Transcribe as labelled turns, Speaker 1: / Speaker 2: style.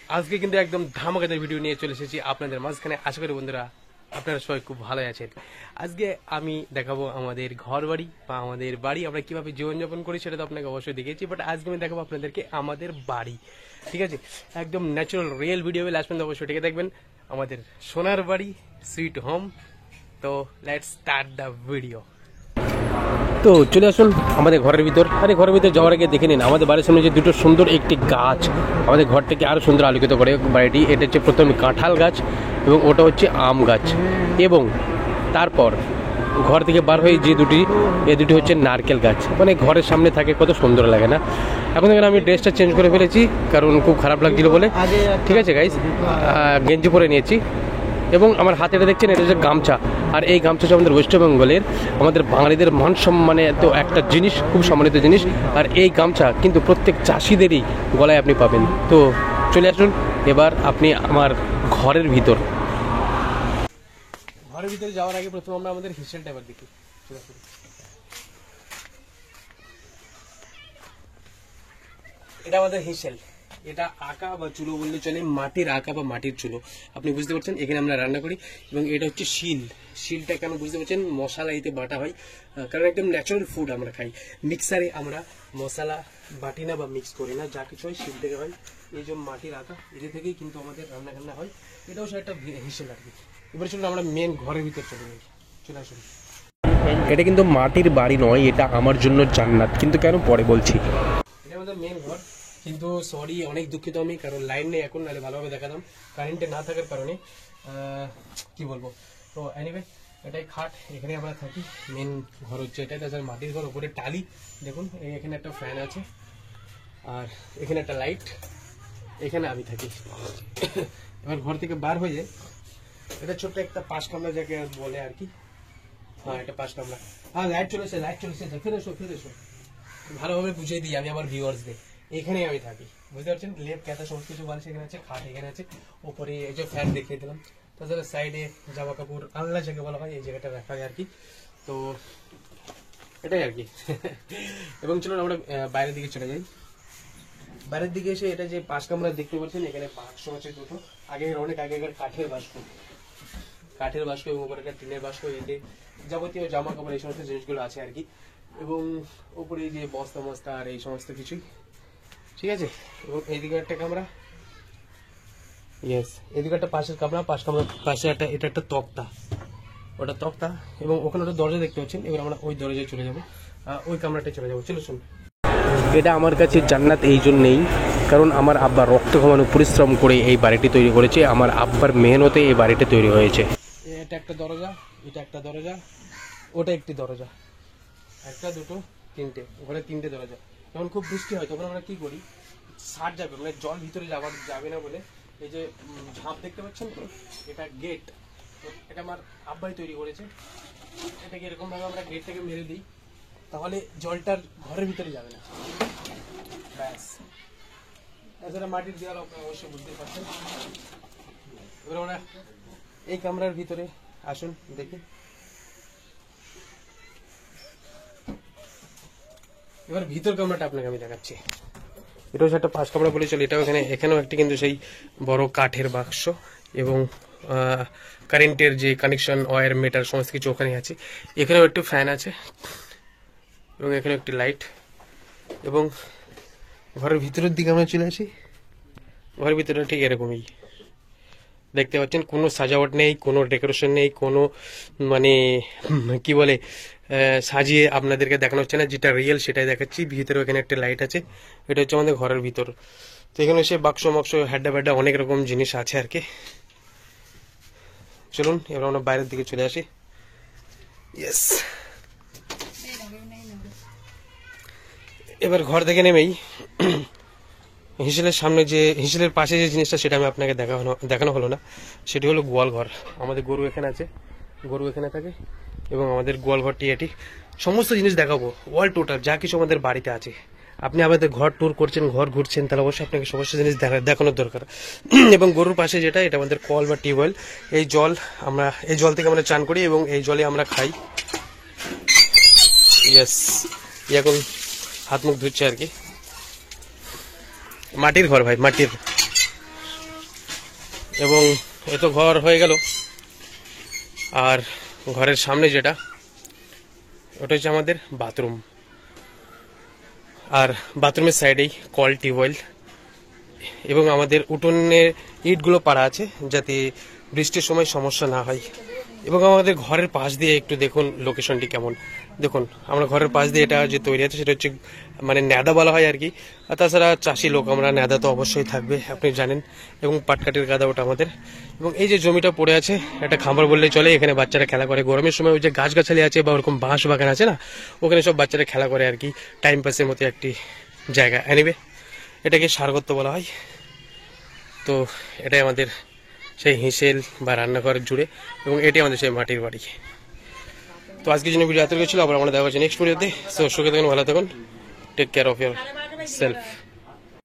Speaker 1: আজকে কিন্তু একদম ধামাকাদার ভিডিও নিয়ে চলে এসেছি আপনাদের মাঝখানে। আশা করি বন্ধুরা আপনারা সবাই খুব ভালো আছেন। আজকে আমি দেখাবো আমাদের ঘর বাড়ি বা আমাদের বাড়ি আমরা কিভাবে জীবনযাপন করি, সেটা তো আপনাকে অবশ্যই দেখেছি, বাট আজকে আমি দেখাবো আপনাদেরকে আমাদের বাড়ি। ঠিক আছে, একদম ন্যাচারাল রিয়েল ভিডিও লাস্ট পর্যন্ত অবশ্যই ঠিক দেখবেন। আমাদের সোনার বাড়ি, সুইট হোম। তো লেটস স্টার্ট দ্য ভিডিও। তো চলে আসুন আমাদের ঘরের ভিতর। আরে ঘরের ভিতর যাওয়ার আগে দেখে নিন আমাদের বাড়ির সামনে যে দুটো সুন্দর একটি গাছ আমাদের ঘরটাকে আরও সুন্দর আলোকিত করে বাড়িটি। এটা হচ্ছে প্রথমে কাঁঠাল গাছ এবং ওটা হচ্ছে আম গাছ, এবং তারপর ঘর থেকে বার হয়ে যে দুটি হচ্ছে নারকেল গাছ। মানে ঘরের সামনে থাকে, কত সুন্দর লাগে না? এখন দেখেন আমি ড্রেসটা চেঞ্জ করে ফেলেছি কারণ খুব খারাপ লাগছিল বলে। ঠিক আছে গাইস, গেঞ্জি পরে নিয়েছি এবং আমার হাতে এটা দেখছেন, এটা হচ্ছে গামছা। আর এই গামছা হচ্ছে আমাদের ওয়েস্ট বেঙ্গলের, আমাদের বাঙালিদের মান সম্মানে তো একটা জিনিস, খুব সম্মানিত জিনিস। আর এই গামছা কিন্তু প্রত্যেক চাষিদেরই গলায় আপনি পাবেন। তো চলে আসুন এবার আপনি আমার ঘরের ভিতর। ঘরের ভিতরে যাওয়ার আগে প্রথমে আমরা আমাদের হিসেলটা এবার দেখি। এটা আমাদের হিসেল। এটা আঁকা বা চুলো বললে চলে, মাটির আঁকা বা মাটির চুলো। আপনি বুঝতে পারছেন, এখানে আমরা রান্না করি। এবং এটা হচ্ছে শিলটা কেন বুঝতে পারছেন, মশলা এতে বাটা হয়, কারণ একদম ন্যাচারাল ফুড আমরা খাই। মিক্সারে আমরা মশলা বাটি না বা মিক্স করি না, যা কিছু হয় শিল থেকে হয়। এই যে মাটির আঁকা, এটা থেকেই কিন্তু আমাদের রান্না হয়। এটাও সে একটা হিসেল আর কি। এবার চলুন আমরা মেন ঘরের ভিতর চলে যাই। চলে আসুন।
Speaker 2: এটা কিন্তু মাটির বাড়ি নয়, এটা আমার জন্য জান্নাত, কিন্তু কেন পরে বলছি।
Speaker 1: এটা আমাদের মেন ঘর, কিন্তু সরি অনেক দুঃখিত আমি, কারণ লাইন নেই এখন, নাহলে ভালোভাবে দেখাতাম। কারেন্টে না থাকার কারণে কি বলবো। তো এনিওয়ে, এটাই খাট, এখানে আমরা থাকি। মেন ঘর হচ্ছে এটা, তাছাড়া মাটির ঘর। উপরে টালি দেখুন, এখানে একটা ফ্যান আছে, আর এখানে একটা লাইট, এখানে আমি থাকি। এবার ঘর থেকে বার হয়ে যায়, এটা ছোট্ট একটা 5 কামরা যাকে বলে আর কি। হ্যাঁ, এটা 5 কামরা। হ্যাঁ, লাইট চলেছে। ফিরে এসো। ভালোভাবে বুঝিয়ে দিই আমি আমার ভিউয়ার্সদের। এখানে আমি থাকি, বুঝতে পারছেন। লেপ ক্যাথা সমস্ত কিছু বালিশ এখানে আছে, খাট এখানে আছে, ওপরে এই যে ফ্যান দেখিয়ে দিলাম। তাছাড়া সাইডে জামা কাপড় আলনা যাকে বলা হয়, এই জায়গাটা রাখা হয় আর কি। তো এটাই আর কি। এবং চলুন আমরা বাইরের দিকে চলে যাই। বাইরের দিকে এসে এটা যে 5 কামরা দেখতে পাচ্ছেন, এখানে বাক্স আছে দুটো। অনেক আগেকার কাঠের বাস্ক এবং উপরে একটা টিনের বাস্ক, এতে যাবতীয় জামা কাপড় এই সমস্ত জিনিসগুলো আছে আর কি। এবং উপরে যে বস্তা আর এই সমস্ত কিছুই, ঠিক আছে। এবং এইদিকে একটা কামরা, এদিকে একটা পাশের কামরা, 5 কামরা পাশে একটা, এটা একটা তক্তা, ওটা তক্তা। এবং ওখানে একটা দরজা দেখতে পাচ্ছেন। এবার আমরা ওই দরজায় চলে যাবো, ওই কামরাটায় চলে যাবো। চলো শুন।
Speaker 2: এটা আমার কাছে জান্নাত এই জন্যেই কারণ আমার আব্বা রক্ত ঘামানো পরিশ্রম করে এই বাড়িটি তৈরি করেছে। আমার আব্বার মেহনতে এই বাড়িটি তৈরি হয়েছে।
Speaker 1: এটা একটা দরজা, এটা একটা দরজা, ওটা একটি দরজা, একটা দুটো তিনটে, ঘরে 3টে দরজা। যখন খুব বৃষ্টি হয় তখন আমরা কি করি, সার যাবে মানে জল ভিতরে যাবে না বলে এই যে ঝাঁপ দেখতে পাচ্ছেন তো, এটা গেট। তো এটা আমার আব্বাই তৈরি করেছে। এটাকে এরকম ভাবে আমরা গেটটাকে মেরে দিই, তাহলে জলটার ঘরের ভিতরে যাবে না, ব্যাস। তাছাড়া মাটির দেওয়াল আপনারা অবশ্যই বুঝতে পারছেন। এবার আমরা এই কামরার ভিতরে আসুন দেখি। এবার ভিতর কামরাটা আপনাকে আমি দেখাচ্ছি। এটা হচ্ছে একটা 5 কামরা বলে চলে। এটাও এখানেও একটি কিন্তু সেই বড় কাঠের বাক্স, এবং কারেন্টের যে কানেকশন, ওয়্যার, মিটার সমস্ত কিছু ওখানে আছে। এখানেও একটু ফ্যান আছে, এবং এখানে একটি লাইট। এবং ঘরের ভিতরের দিকে আমরা চলে আসি। ঘরের ভিতরে ঠিক এরকমই দেখতে পাচ্ছেন, কোনো সাজাওয়াট নেই, কোনো ডেকোরেশন নেই, কোনো মানে কি বলে সাজিয়ে আপনাদেরকে দেখানো হচ্ছে না, যেটা রিয়েল সেটাই দেখাচ্ছি। ভিতরে এখানে একটা লাইট আছে, এটা হচ্ছে আমাদের ঘরের ভিতর। তো এখানে সে বাক্স হ্যাড্ডা ব্যাড্ডা অনেক রকম জিনিস আছে আর কি। চলুন এবার আমরা বাইরের দিকে চলে আসি। ইয়েস, এবার ঘর থেকে নেমেই হিসেলের সামনে যে হিসেলের পাশে যে জিনিসটা, সেটা আমি আপনাকে দেখানো হলো না। সেটি হলো গোয়াল ঘর। আমাদের গরু এখানে আছে, গরু এখানে থাকে, এবং আমাদের গোয়াল ঘরটি এটি। সমস্ত জিনিস দেখাবো, অল টোটাল যা কিছু আমাদের বাড়িতে আছে। আপনি আমাদের ঘর ট্যুর করছেন, ঘর ঘুরছেন, তাহলে অবশ্যই আপনাকে সমস্ত জিনিস দেখানোর দরকার। এবং গরুর পাশে যেটা, এটা আমাদের কল বা টিউবওয়েল। এই জল থেকে আমরা চান করি, এবং এই জলে আমরা খাই। ইয়েস, এখন হাত মুখ ধুচ্ছে আর কি। মাটির ঘর ভাই, মাটির। এবং এ তো ঘর হয়ে গেল। আর ঘরের সামনে যেটা, ওটা হচ্ছে আমাদের বাথরুম। আর বাথরুমের সাইডেই কল, টিউবওয়েল এবং আমাদের উঠোনের ইটগুলো পাড়া আছে যাতে বৃষ্টির সময় সমস্যা না হয়। এবং আমাদের ঘরের পাশ দিয়ে একটু দেখুন লোকেশনটি কেমন। দেখুন আমরা ঘরের পাশ দিয়ে এটা যে তৈরি আছে সেটা হচ্ছে মানে ন্যাদা বলা হয় আর কি। আর তাছাড়া চাষি লোক আমরা, ন্যাদা তো অবশ্যই থাকবে আপনি জানেন। এবং পাটকাঠির গাদা ওটা আমাদের। এবং এই যে জমিটা পড়ে আছে একটা খামার বললে চলে, এখানে বাচ্চারা খেলা করে। গরমের সময় ওই যে গাছগাছালি আছে বা ওরকম বাঁশ বাগান আছে না, ওখানে সব বাচ্চারা খেলা করে আর কি, টাইম পাসের মতো একটি জায়গা। এনিওয়ে এটাকে সারগত্য বলা হয়। তো এটাই আমাদের সেই হিসেল বা রান্নাঘর জুড়ে, এবং এটি আমাদের সেই মাটির বাড়ি। তো আজকের জন্য ভিডিও এত কিছু ছিল, আবার আমরা দেখা হচ্ছে নেক্সট ভিডিওতে। সো সুখে থাকুন, ভালো থাকুন, take care of year self.